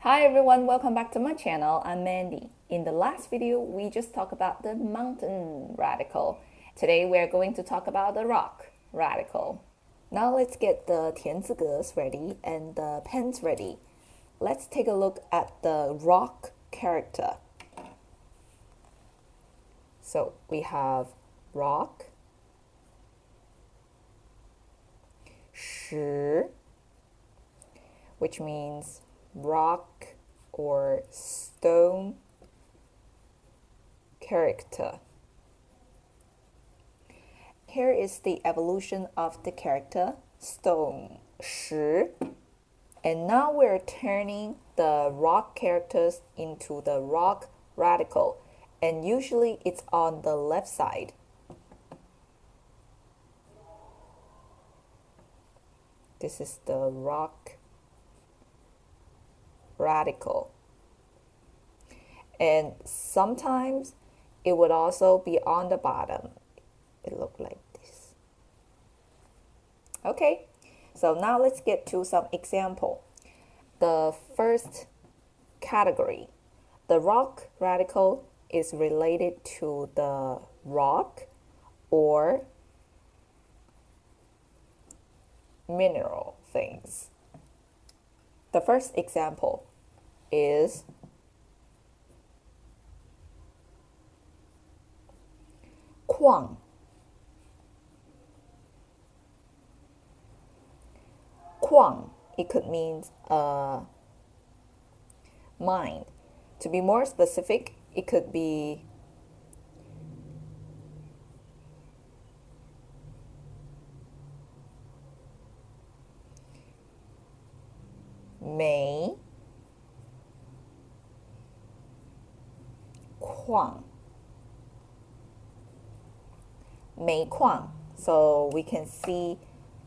Hi everyone, welcome back to my channel. I'm Mandy. In the last video, we just talked about the mountain radical. Today we're going to talk about the rock radical. Now let's get the 田字格 ready and the pens ready. Let's take a look at the rock character. So we have rock, 石, which means rock or stone character. Here is the evolution of the character stone, 石. And now we're turning the rock characters into the rock radical. And usually it's on the left side. This is the rock radical. And sometimes it would also be on the bottom. It looked like this. Okay, so now let's get to some example. The first category, the rock radical is related to the rock or mineral things. The first example is矿. Kuang, it could mean mine. To be more specific, it could be煤矿. 煤矿. So we can see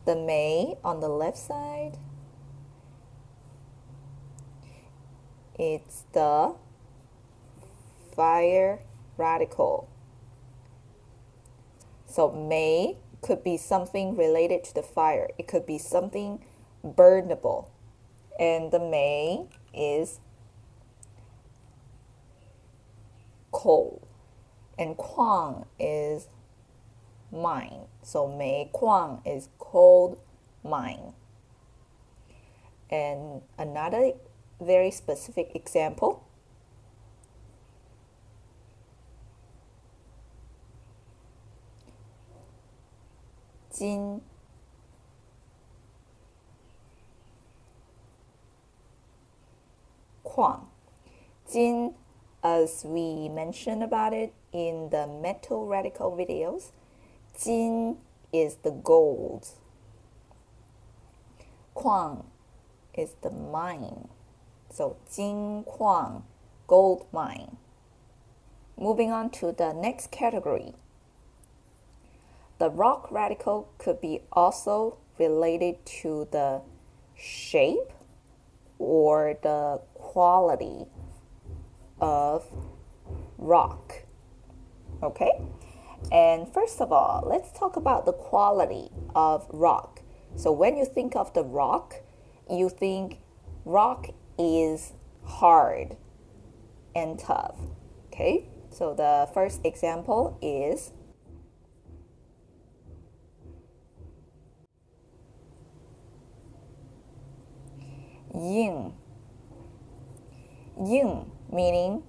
the mei on the left side. It's the fire radical. So mei could be something related to the fire. It could be something burnable. And the mei is coal. And kuang is mine. So mei kuang is coal mine. And another very specific example. Jin. Kuang. Jin, as we mentioned about it in the metal radical videos, Jin is the gold. Kuang is the mine. So Jin Kuang, gold mine. Moving on to the next category. The rock radical could be also related to the shape or the quality of rock. Okay? And first of all, let's talk about the quality of rock. So when you think of the rock, you think rock is hard and tough. Okay? So the first example is硬. Yin meaning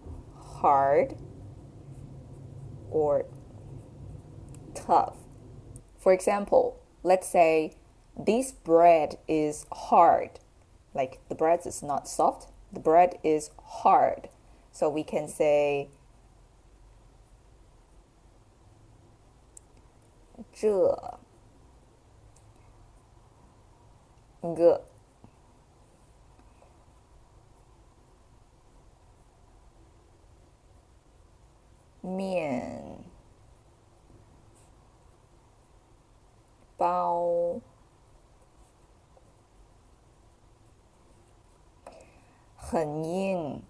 hard or tough. For example, let's say this bread is hard. Like the bread is not soft, the bread is hard. So we can say 这个面包很硬。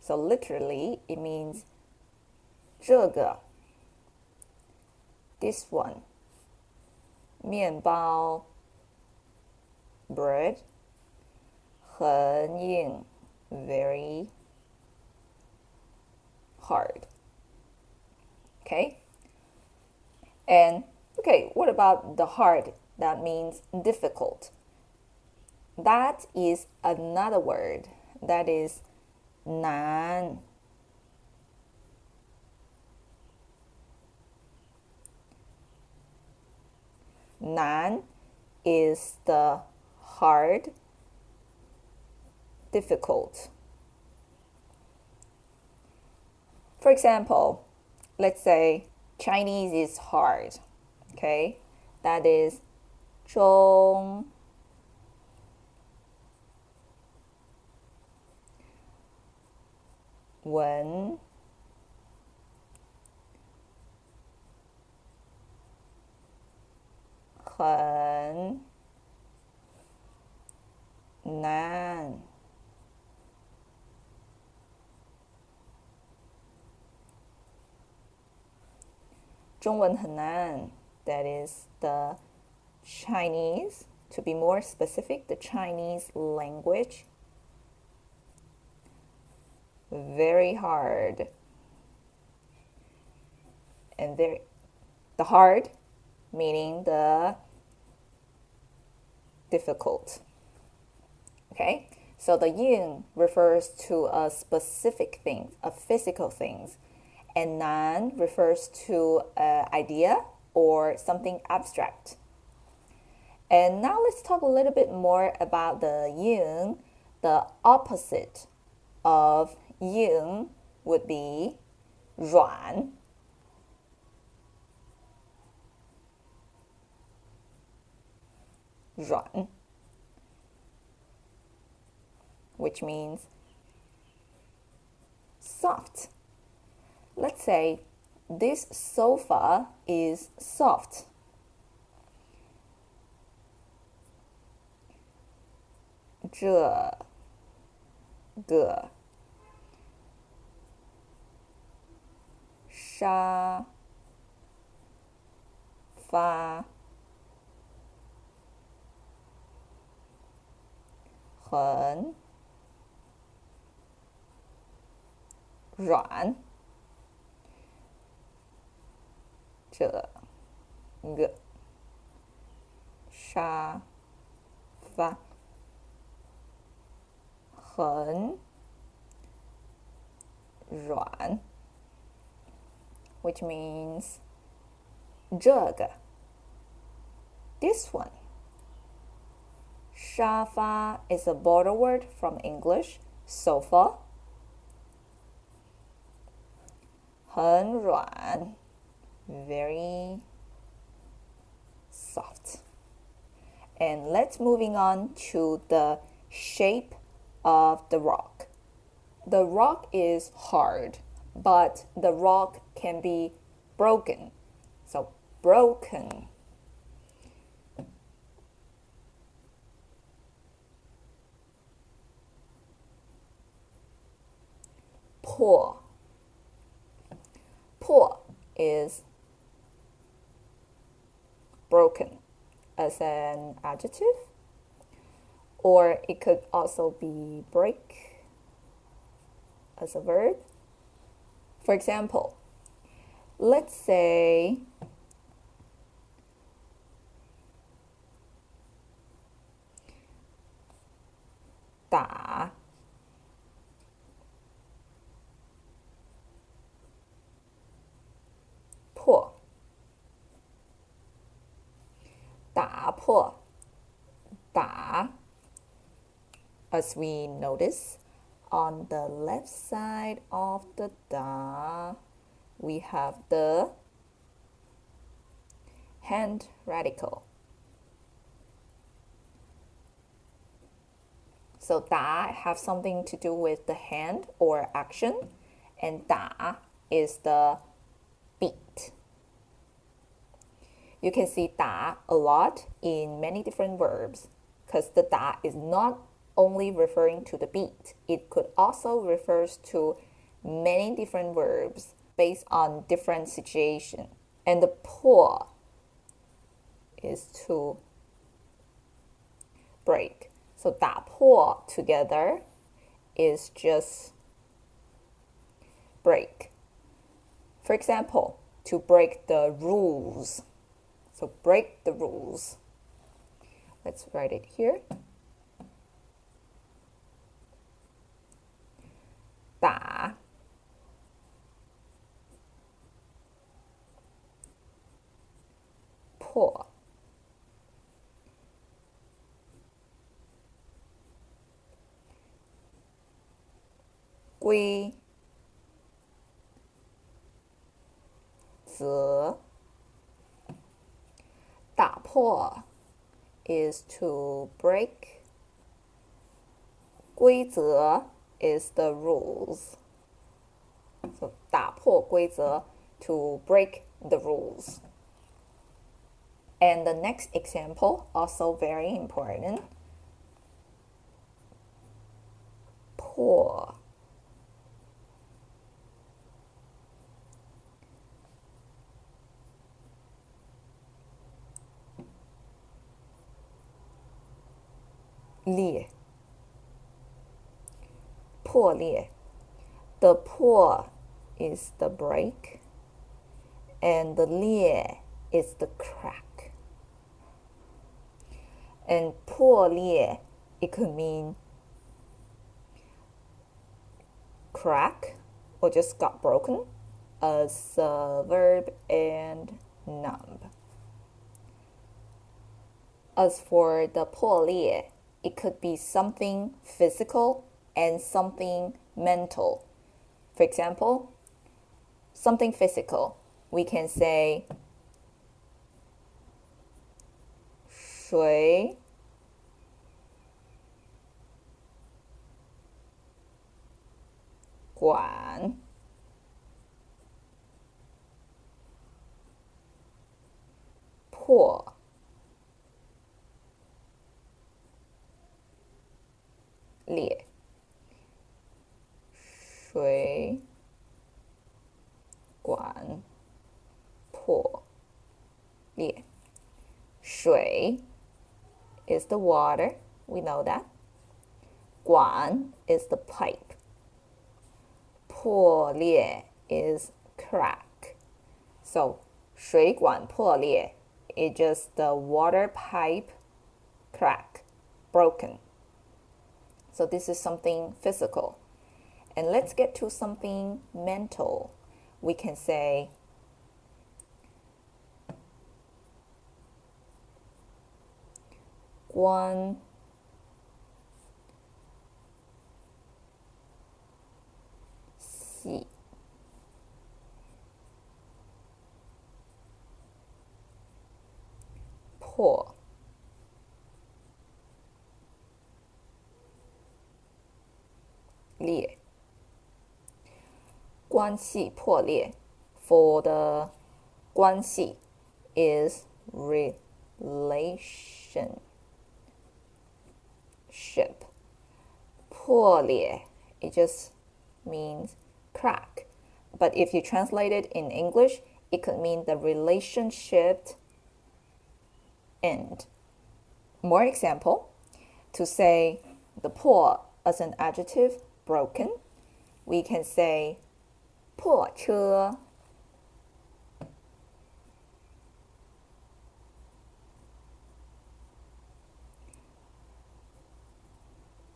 So literally, it means 这个 this one 面包 bread 很硬 very hard. Okay? And okay, what about the hard? That means difficult. That is another word. That is 难. Nan is the hard, difficult. For example, let's say Chinese is hard. Okay, that is 中文很难。中文很难 that is the Chinese, to be more specific, the Chinese language. Very hard. And the hard meaning the difficult. Okay, so the yin refers to a specific thing, a physical thing, and nan refers to an idea or something abstract. And now let's talk a little bit more about the yin. The opposite of yin would be 软. Which means soft. Let's say this sofa is soft. The沙发很软，这个沙发很软 which means 这个 this one. 沙发 is a border word from English, sofa. 很软 very soft. And let's moving on to the shape of the rock. The rock is hard, but the rock can be broken. So broken. Poor. Poor is broken as an adjective, or it could also be break as a verb. For example, let's say打破打破打 as we notice on the left side of the da we have the hand radical. So da have something to do with the hand or action, and da is the beat. You can see da a lot in many different verbs because the da is not only referring to the beat. It could also refer to many different verbs based on different situation. And the破 is to break. So 打破 together is just break. For example, to break the rules. So break the rules. Let's write it here. 打破规则打破 is to break. 规则 is the rules. So 打破规则 to break the rules. And the next example, also very important. 破裂破裂 The 破 is the break and the 裂 is the crack. And 破裂 it could mean crack or just got broken as a verb and noun. As for the 破裂, it could be something physical and something mental. For example, something physical, we can say 水管破裂水管破裂水 is the water, we know that. 管 is the pipe. 破裂 is crack. So 水管破裂 is just the water pipe crack, broken. So this is something physical. And let's get to something mental. We can say 关系破裂关系破裂 for the 关系 is relationship. 破裂 it just means crack. But if you translate it in English, it could mean the relationship end. More example, to say the 破 as an adjective, broken, we can say 破车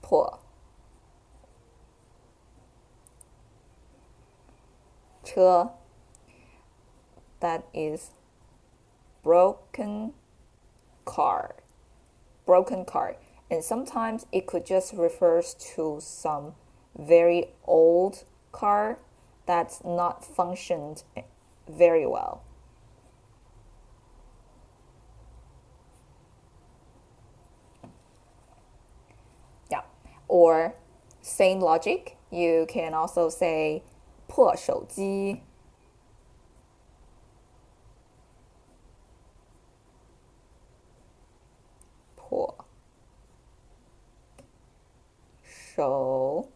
破车 that is broken car. And sometimes it could just refers to some very old car that's not functioned very well. Yeah. Or same logic, you can also say 破手机破手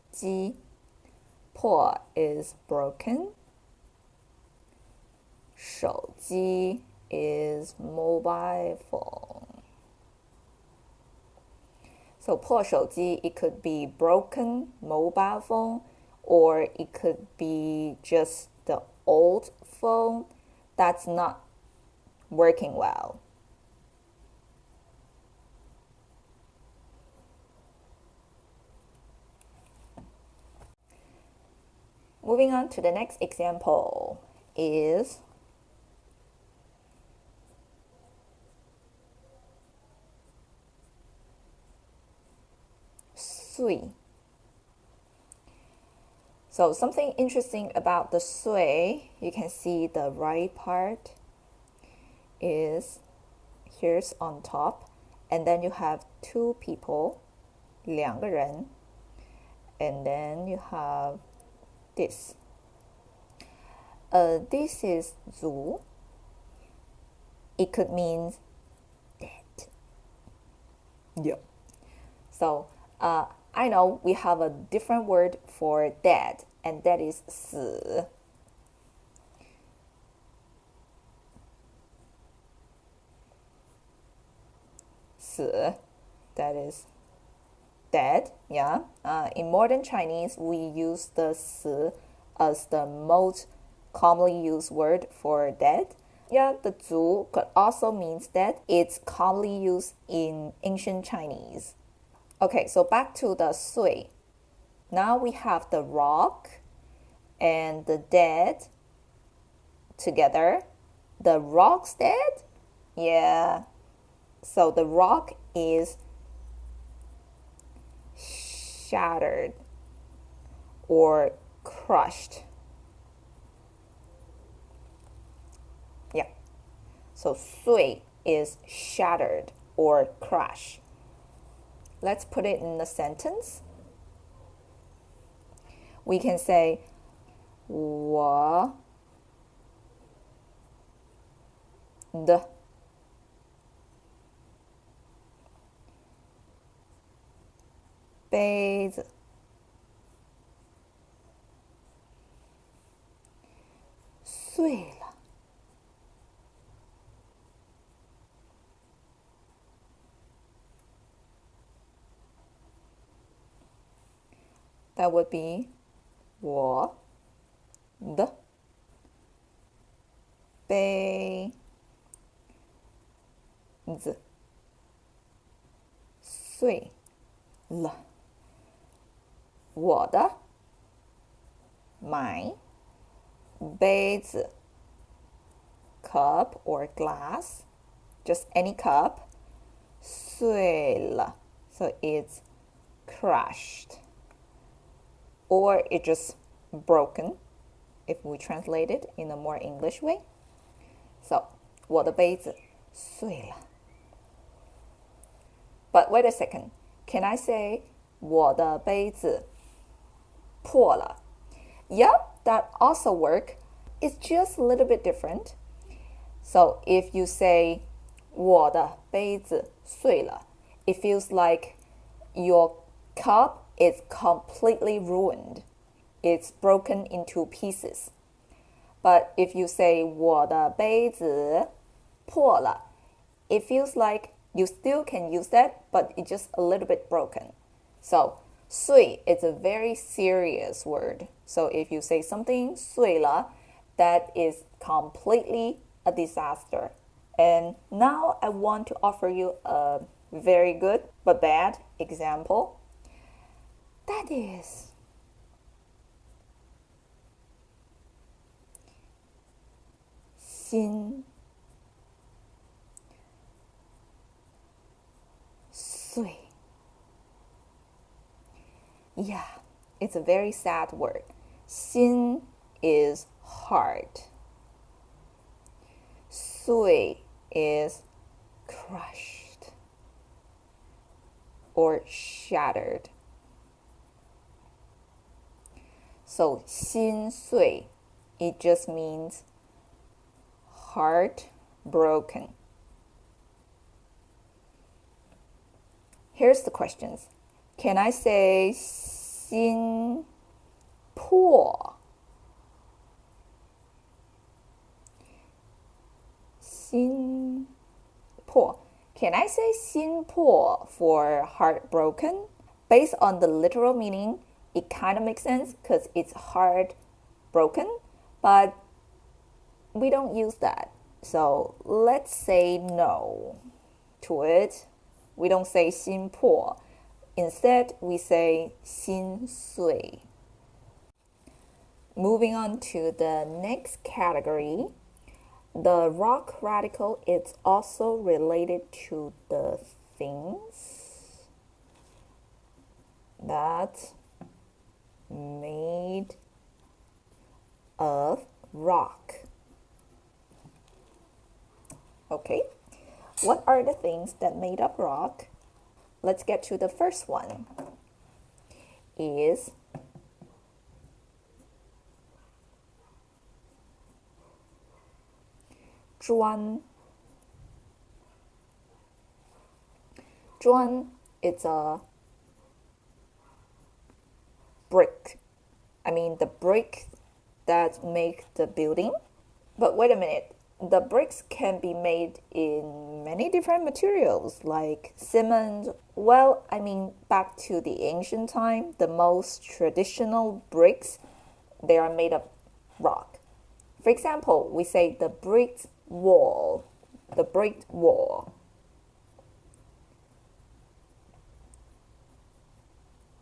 机 破 is broken. 手机 is mobile phone. So 破手机 it could be broken mobile phone, or it could be just the old phone that's not working well. Moving on to the next example is sui. So something interesting about the sui, you can see the right part is here's on top, and then you have two people, 两个人, and then you have this. This is 族. It could mean dead. Yeah. So I know we have a different word for dead, and that is 死. That is dead. Yeah. In modern Chinese, we use the 死 as the most commonly used word for dead. Yeah, the 族 could also means dead. It's commonly used in ancient Chinese. Okay, so back to the sui. Now we have the rock and the dead together. The rock's dead? Yeah. So the rock is shattered or crushed. Yeah. So sui is shattered or crushed. Let's put it in a sentence. We can say 我的杯子碎了。That would be 我的杯子碎了。我的 my 杯子 cup or glass, just any cup 碎了. So it's crushed, or it's just broken if we translate it in a more English way. So 我的杯子碎了. But wait a second, can I say 我的杯子破了? Yep, that also work. It's just a little bit different. So if you say 我的杯子碎了, it feels like your cup is completely ruined. It's broken into pieces. But if you say 我的杯子破了, it feels like you still can use that, but it's just a little bit broken. So 碎 is a very serious word. So if you say something 碎了, that is completely a disaster. And now I want to offer you a very good but bad example. That is心碎. Yeah, it's a very sad word. 心 is heart. 碎 is crushed or shattered. So 心碎, it just means heart broken. Here's the questions. Can I say 新破？新破. Can I say 新破 for heartbroken? Based on the literal meaning, it kind of makes sense because it's heartbroken, but we don't use that. So let's say no to it. We don't say 心破. Instead, we say 心碎. Moving on to the next category. The rock radical is also related to the things that made of rock. Okay, what are the things that made up rock? Let's get to the first one. Is砖.砖is a brick. I mean the brick that make the building. But wait a minute. The bricks can be made in many different materials like cement. Well, I mean back to the ancient time, the most traditional bricks, they are made of rock. For example, we say the brick wall. The brick wall.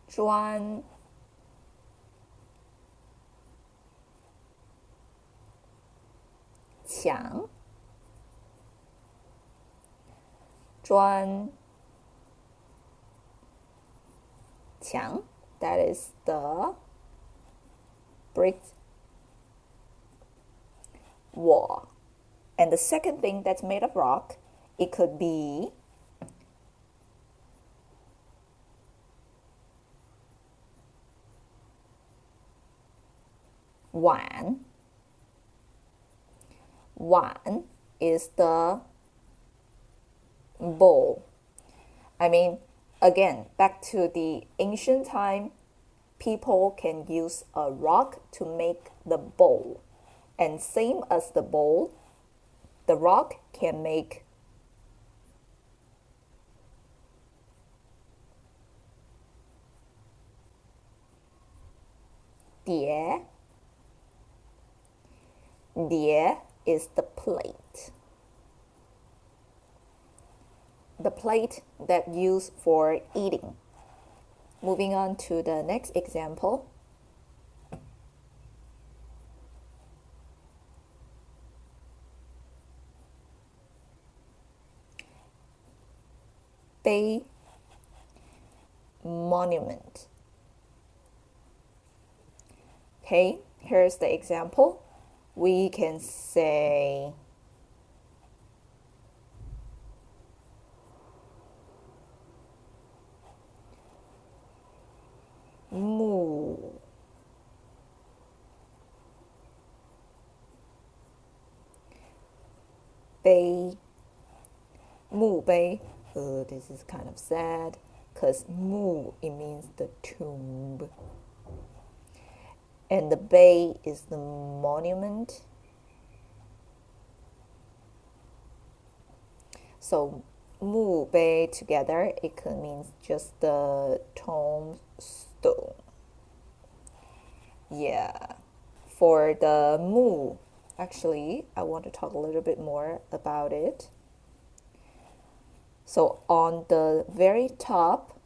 砖 墙 砖 墙. That is the brick wall. And the second thing that's made of rock, it could be碗. Wan is the bowl. I mean, again, back to the ancient time, people can use a rock to make the bowl. And same as the bowl, the rock can make碟. Die is the plate. The plate that used for eating. Moving on to the next example. Bay monument. Okay, here's the example. We can say木 碑 木碑. This is kind of sad because mu, it means the tomb. And the bay is the monument. So mu bay together, it could mean just the tombstone. Yeah. For the mu, actually, I want to talk a little bit more about it. So on the very top,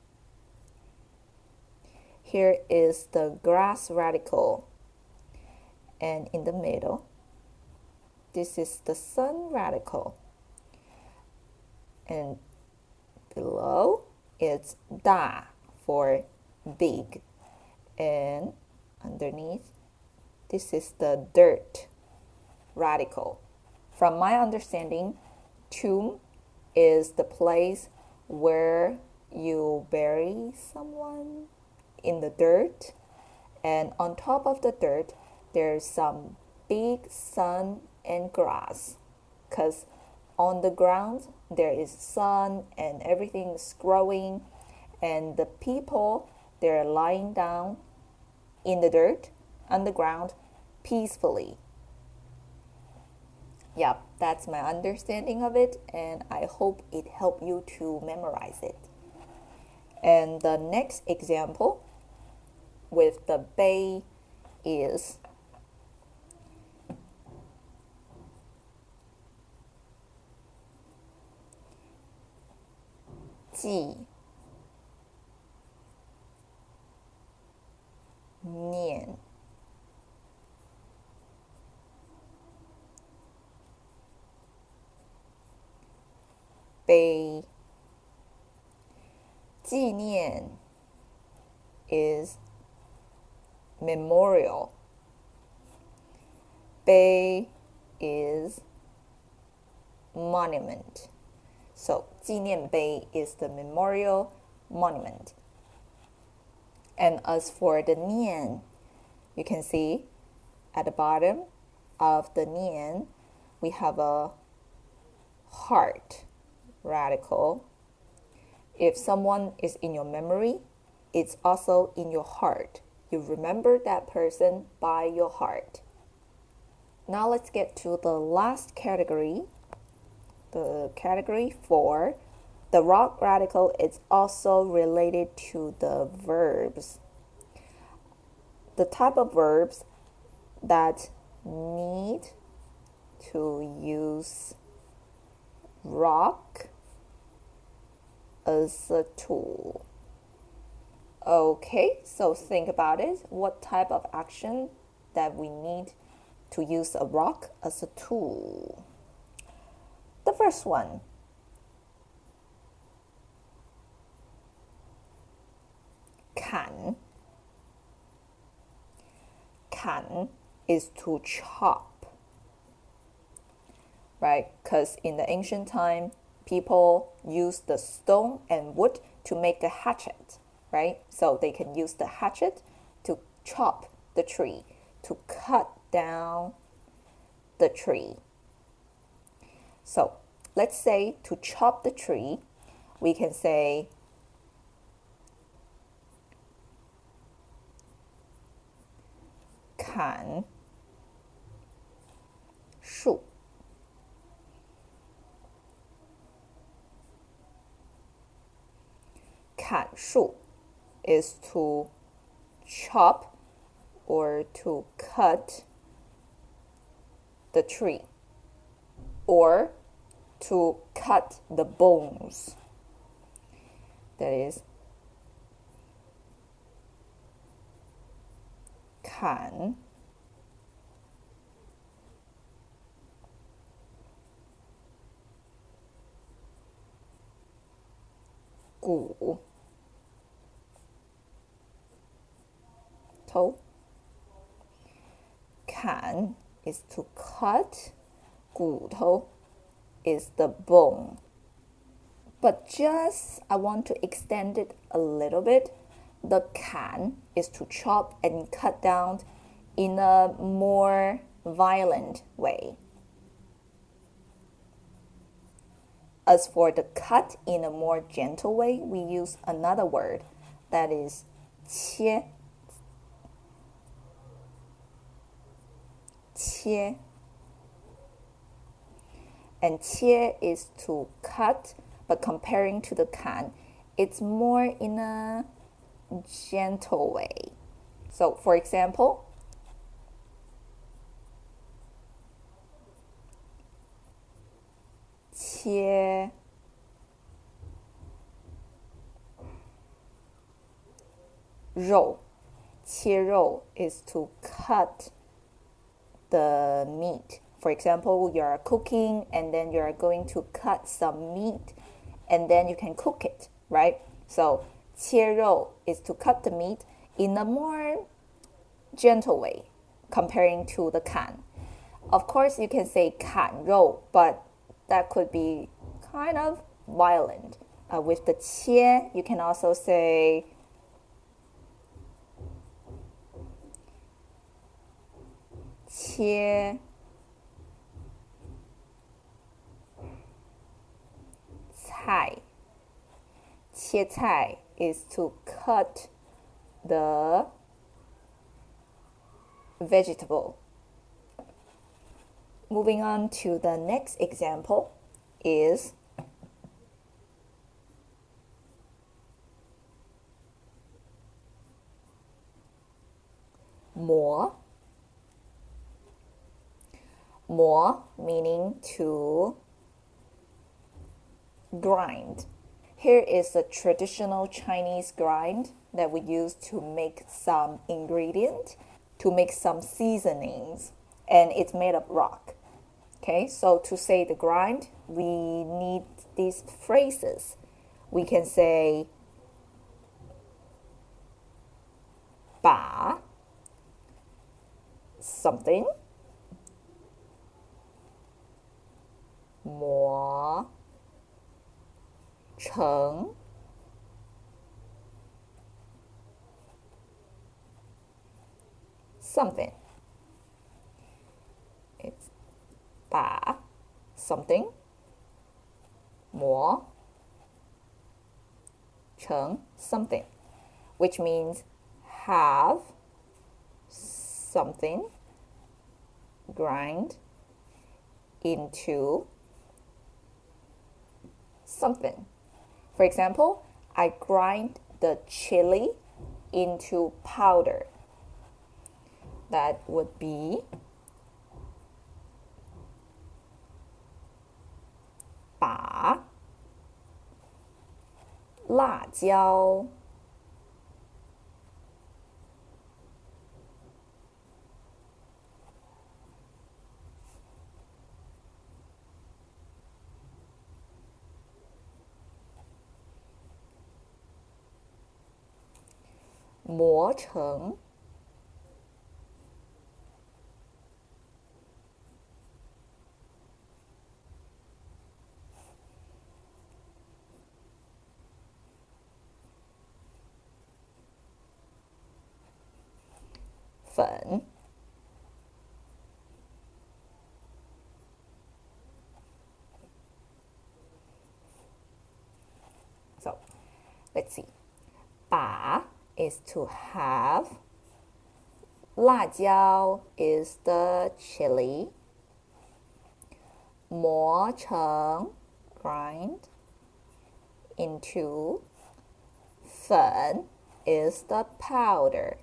here is the grass radical, and in the middle, this is the sun radical, and below it's da for big, and underneath, this is the dirt radical. From my understanding, tomb is the place where you bury someone in the dirt, and on top of the dirt there's some big sun and grass, because on the ground there is sun and everything is growing, and the people, they're lying down in the dirt, on the ground, peacefully. Yep, that's my understanding of it, and I hope it helped you to memorize it. And the next example with the bay is纪念碑纪念 is memorial. 碑 is monument. So 纪念碑 is the memorial monument. And as for the nian, you can see at the bottom of the nian, we have a heart, radical. If someone is in your memory, it's also in your heart. You remember that person by your heart. Now let's get to the last category. The category 4. The rock radical is also related to the verbs. The type of verbs that need to use rock as a tool. Okay, so think about it. What type of action that we need to use a rock as a tool? The first one.砍.砍is to chop, right? Because in the ancient time, people used the stone and wood to make a hatchet, right? So they can use the hatchet to chop the tree, to cut down the tree. So let's say to chop the tree, we can say砍树. 砍树 is to chop or to cut the tree or to cut the bones. That is 砍 骨头. 砍 is to cut, 骨头 is the bone. But just I want to extend it a little bit. The 砍 is to chop and cut down in a more violent way. As for the cut in a more gentle way, we use another word, that is 切. 切. And 切 is to cut, but comparing to the 砍, it's more in a gentle way. So for example, 切肉. 切肉 is to cut the meat. For example, you're cooking and then you're going to cut some meat and then you can cook it, right? So 切肉 is to cut the meat in a more gentle way comparing to the 砍. Of course, you can say 砍肉, but that could be kind of violent. With the 切, you can also say 切菜. 切菜 is to cut the vegetable. Moving on to the next example is磨. Mo meaning to grind. Here is a traditional Chinese grind that we use to make some ingredient, to make some seasonings, and it's made of rock. Okay, so to say the grind, we need these phrases. We can say 把 something 磨成 something. It's 把 something 磨成 something, which means have something grind into something. For example, I grind the chili into powder. That would be 把辣椒磨成粉 So, let's see. 把 is to have. 辣椒 is the chili. 磨成 grind into. 粉 is the powder.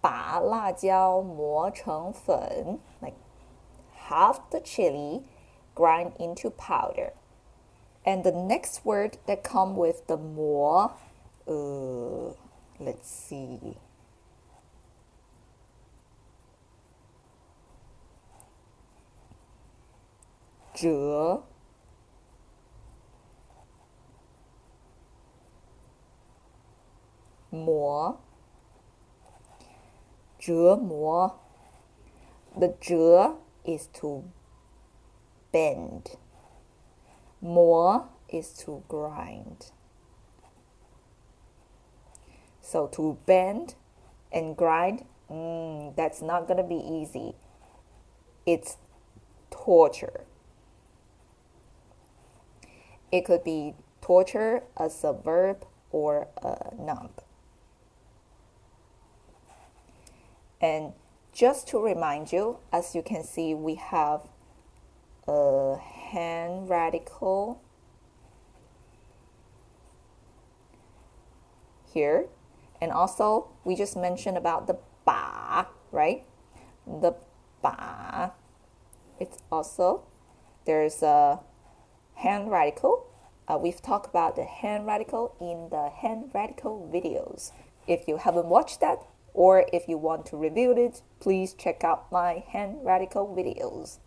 把辣椒磨成粉 like half the chili grind into powder. And the next word that come with the 磨 let's see. 折 磨折磨 The 折 is to bend. 磨 is to grind. So to bend and grind, that's not going to be easy. It's torture. It could be torture as a verb or a noun. And just to remind you, as you can see, we have a hand radical here. And also, we just mentioned about the 把, right? The 把. It's also, there's a hand radical. We've talked about the hand radical in the hand radical videos. If you haven't watched that, or if you want to review it, please check out my hand radical videos.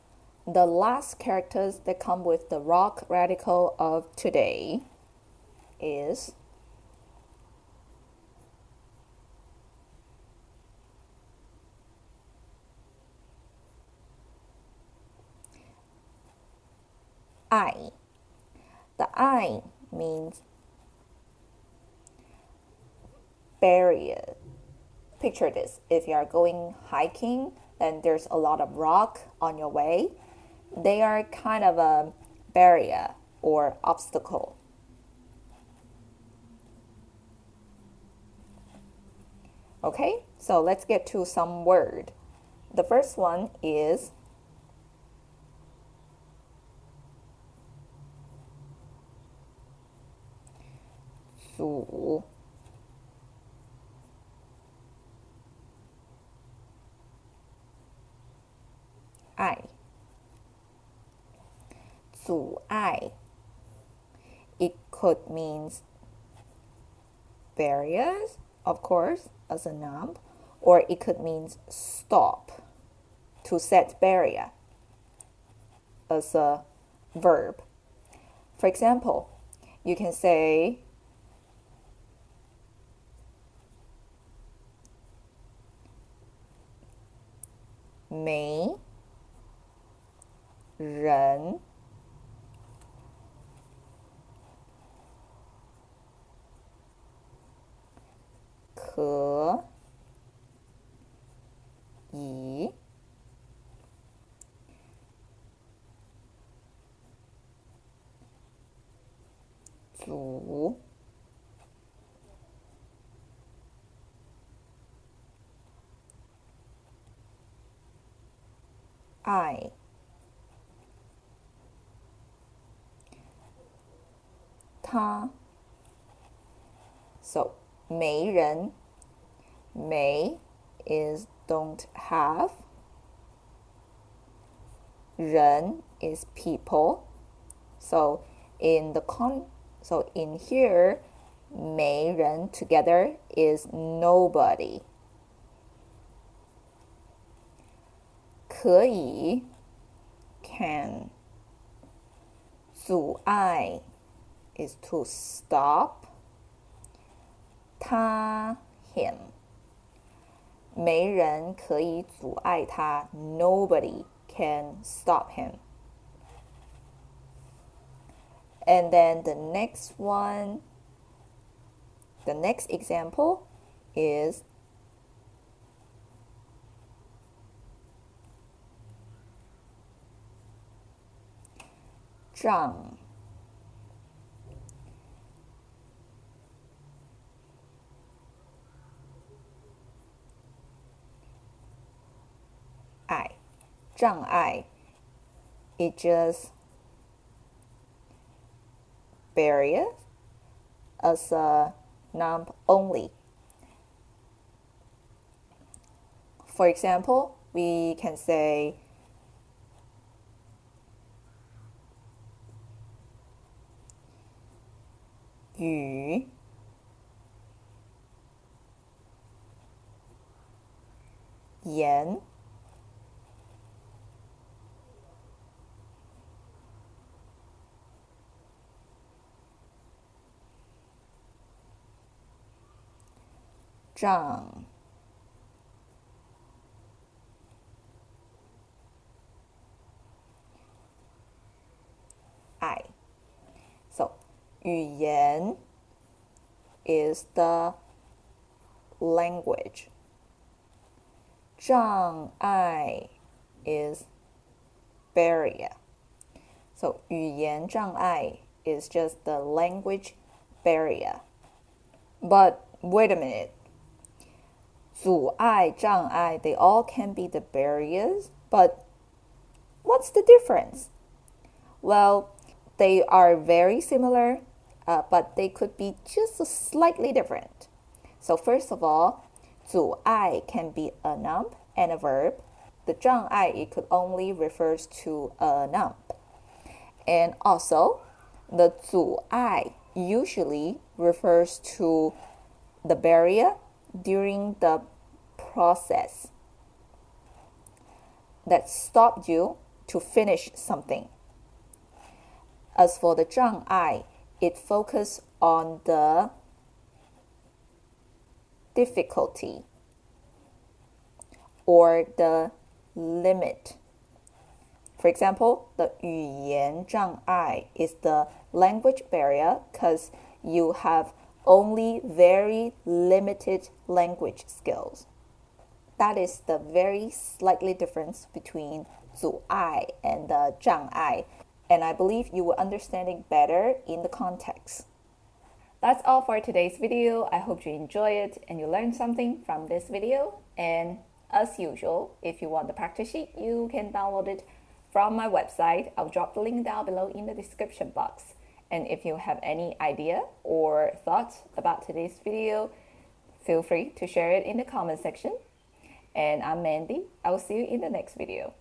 The last characters that come with the rock radical of today is I. The I means barrier. Picture this. If you are going hiking and there's a lot of rock on your way, they are kind of a barrier or obstacle. Okay, so let's get to some word. The first one is阻碍阻碍 It could mean barriers, of course, as a noun, or it could mean stop, to set barrier, as a verb. For example, you can say没人可以阻碍他 So 没人 may is don't have 人 is people. So in here 没人 together is nobody. 可以 can 阻碍 is to stop. 他 him 没人可以阻碍他 Nobody can stop him. And then the next example is障碍障碍 it just barrier as a noun only. For example, we can say语言障碍 So 语言 is the language. 障碍 is barrier. So 语言障碍 is just the language barrier. But wait a minute. 阻碍障碍 they all can be the barriers, but what's the difference? Well, they are very similar, but they could be just slightly different. So first of all, 阻碍 can be a noun and a verb. The 障碍 it could only refers to a noun. And also, the 阻碍 usually refers to the barrier during the process that stopped you to finish something. As for the 障碍, it focuses on the difficulty or the limit. For example, the 语言障碍 is the language barrier because you have only very limited language skills. That is the very slightly difference between 阻碍 and the 障碍. And I believe you will understand it better in the context. That's all for today's video. I hope you enjoy it and you learned something from this video. And as usual, if you want the practice sheet, you can download it from my website. I'll drop the link down below in the description box. And if you have any idea or thoughts about today's video, feel free to share it in the comment section. And I'm Mandy. I will see you in the next video.